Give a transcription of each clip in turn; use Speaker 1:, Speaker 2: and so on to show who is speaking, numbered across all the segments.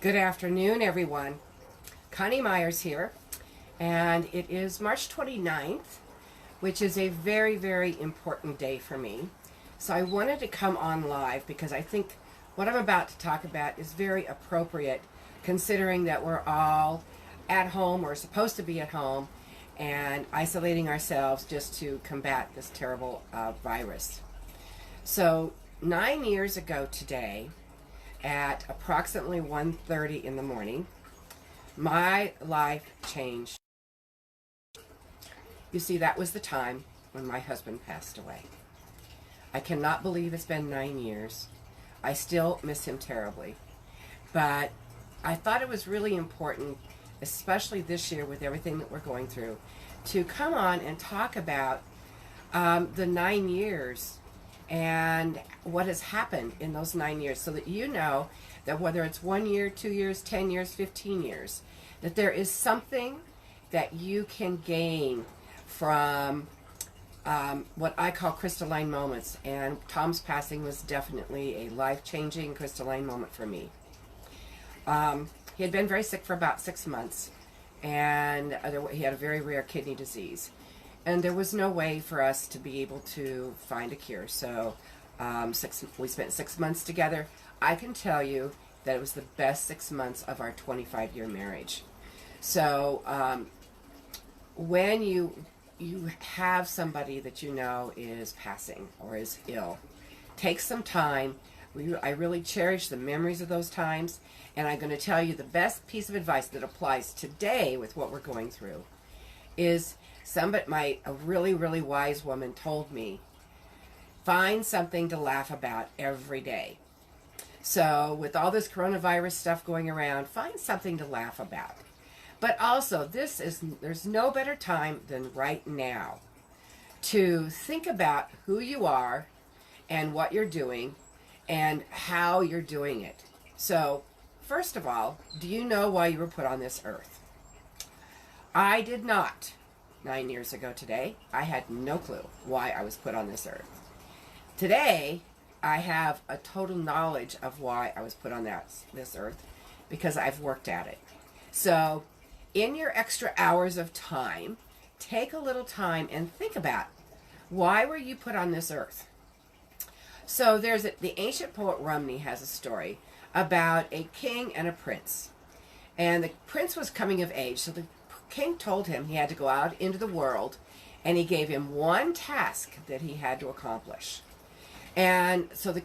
Speaker 1: Good afternoon, everyone. Connie Myers here, and it is March 29th, which is a very, very important day for me. So I wanted to come on live because I think what I'm about to talk about is very appropriate considering that we're all at home, or supposed to be at home, and isolating ourselves just to combat this terrible virus. So 9 years ago today, at approximately 1:30 in the morning, my life changed. You see, that was the time when my husband passed away. I cannot believe it's been 9 years. I still miss him terribly. But I thought it was really important, especially this year with everything that we're going through, to come on and talk about the 9 years and what has happened in those 9 years, so that you know that whether it's 1 year, 2 years, 10 years, 15 years, that there is something that you can gain from what I call crystalline moments. And Tom's passing was definitely a life-changing crystalline moment for me. He had been very sick for about 6 months, and he had a very rare kidney disease. And there was no way for us to be able to find a cure. So we spent 6 months together. I can tell you that it was the best 6 months of our 25-year marriage. So when you have somebody that you know is passing or is ill, take some time. I really cherish the memories of those times. And I'm going to tell you the best piece of advice that applies today with what we're going through is a really, really wise woman told me, find something to laugh about every day. So with all this coronavirus stuff going around, find something to laugh about. But also, there's no better time than right now to think about who you are and what you're doing and how you're doing it. So, first of all, do you know why you were put on this earth? I did not. 9 years ago today, I had no clue why I was put on this earth. Today, I have a total knowledge of why I was put on this earth, because I've worked at it. So, in your extra hours of time, take a little time and think about, why were you put on this earth? So the ancient poet Rumney has a story about a king and a prince. And the prince was coming of age, so the king told him he had to go out into the world, and he gave him one task that he had to accomplish. And so the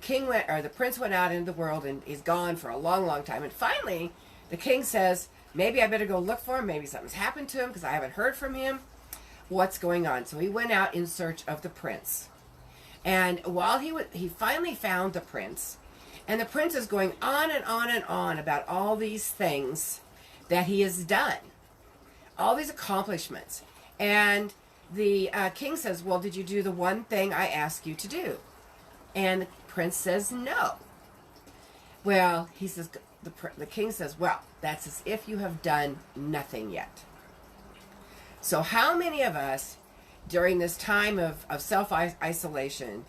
Speaker 1: prince went out into the world, and he's gone for a long, long time. And finally, the king says, maybe I better go look for him. Maybe something's happened to him because I haven't heard from him. What's going on? So he went out in search of the prince. And while he finally found the prince, and the prince is going on and on and on about all these things that he has done, all these accomplishments. And the king says, well, did you do the one thing I asked you to do? And the prince says, no. Well, he says, the king says, well, that's as if you have done nothing yet. So how many of us, during this time of self-isolation,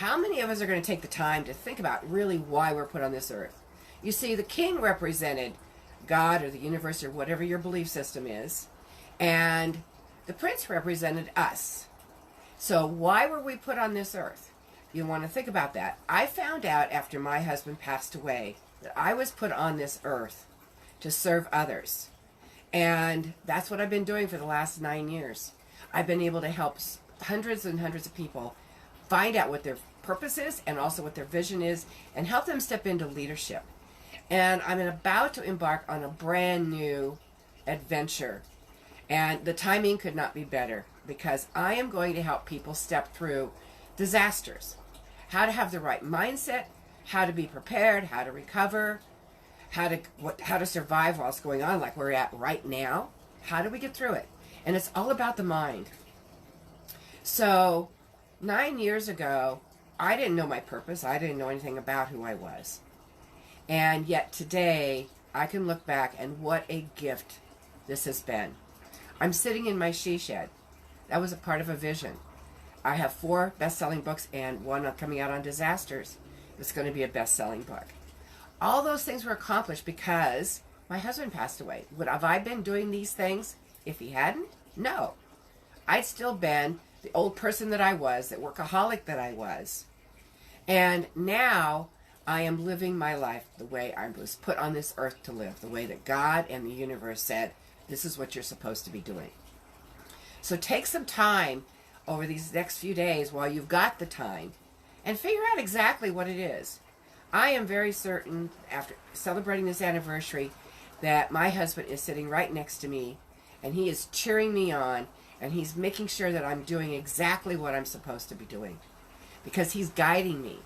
Speaker 1: how many of us are going to take the time to think about really why we're put on this earth? You see, the king represented God or the universe or whatever your belief system is, and the prince represented us. So why were we put on this earth? You want to think about that. I found out after my husband passed away that I was put on this earth to serve others. And that's what I've been doing for the last 9 years. I've been able to help hundreds and hundreds of people find out what their purpose is and also what their vision is, and help them step into leadership. And I'm about to embark on a brand new adventure. And the timing could not be better, because I am going to help people step through disasters. How to have the right mindset, how to be prepared, how to recover, how to survive while it's going on like we're at right now. How do we get through it? And it's all about the mind. So 9 years ago, I didn't know my purpose. I didn't know anything about who I was. And yet today, I can look back, and what a gift this has been. I'm sitting in my she shed. That was a part of a vision. I have 4 best-selling books and one coming out on disasters. It's going to be a best-selling book. all those things were accomplished because my husband passed away. Would have I been doing these things if he hadn't? No. I'd still been the old person that I was, that workaholic that I was. And now I am living my life the way I was put on this earth to live, the way that God and the universe said, this is what you're supposed to be doing. So take some time over these next few days while you've got the time and figure out exactly what it is. I am very certain, after celebrating this anniversary, that my husband is sitting right next to me and he is cheering me on and he's making sure that I'm doing exactly what I'm supposed to be doing because he's guiding me.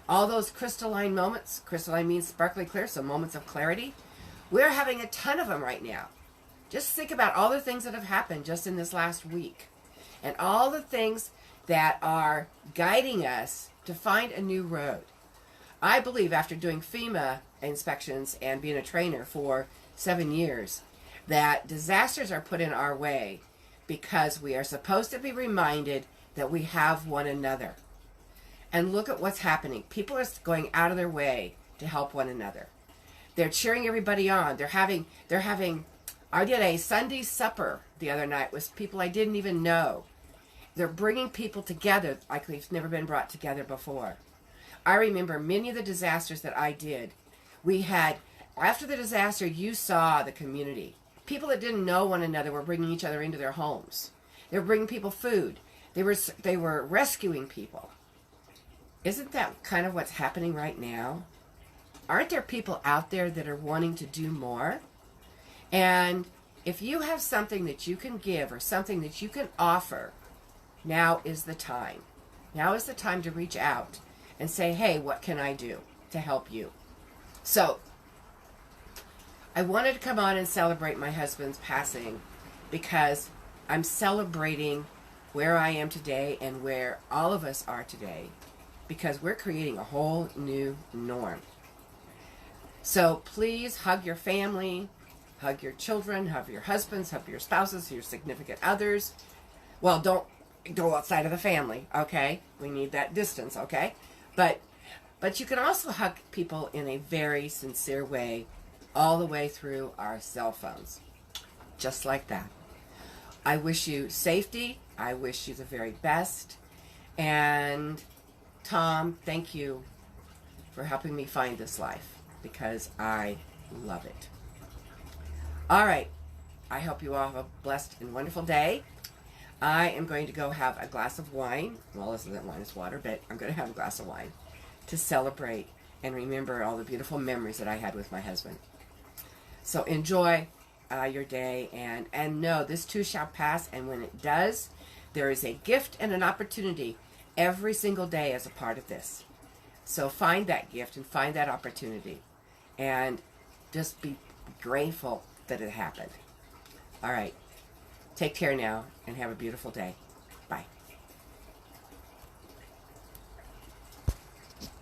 Speaker 1: All those crystalline moments, crystalline means sparkly clear, so moments of clarity, we're having a ton of them right now. Just think about all the things that have happened just in this last week and all the things that are guiding us to find a new road. I believe after doing FEMA inspections and being a trainer for 7 years, that disasters are put in our way because we are supposed to be reminded that we have one another. And look at what's happening. People are going out of their way to help one another. They're cheering everybody on. I did a Sunday supper the other night with people I didn't even know. They're bringing people together like they've never been brought together before. I remember many of the disasters that I did. We had, after the disaster, you saw the community. People that didn't know one another were bringing each other into their homes. They were bringing people food. They were rescuing people. Isn't that kind of what's happening right now? Aren't there people out there that are wanting to do more? And if you have something that you can give or something that you can offer, now is the time. Now is the time to reach out and say, hey, what can I do to help you? So, I wanted to come on and celebrate my husband's passing because I'm celebrating where I am today and where all of us are today because we're creating a whole new norm. So please hug your family, hug your children, hug your husbands, hug your spouses, your significant others. Well, don't go outside of the family, okay? We need that distance, okay? But you can also hug people in a very sincere way all the way through our cell phones. Just like that. I wish you safety. I wish you the very best. And Tom, thank you for helping me find this life because I love it. All right. I hope you all have a blessed and wonderful day. I am going to go have a glass of wine. Well, this isn't wine, it's water, but I'm going to have a glass of wine to celebrate and remember all the beautiful memories that I had with my husband. So enjoy your day and know this too shall pass. And when it does, there is a gift and an opportunity every single day as a part of this. So find that gift and find that opportunity and just be grateful that it happened. All right. Take care now and have a beautiful day. Bye.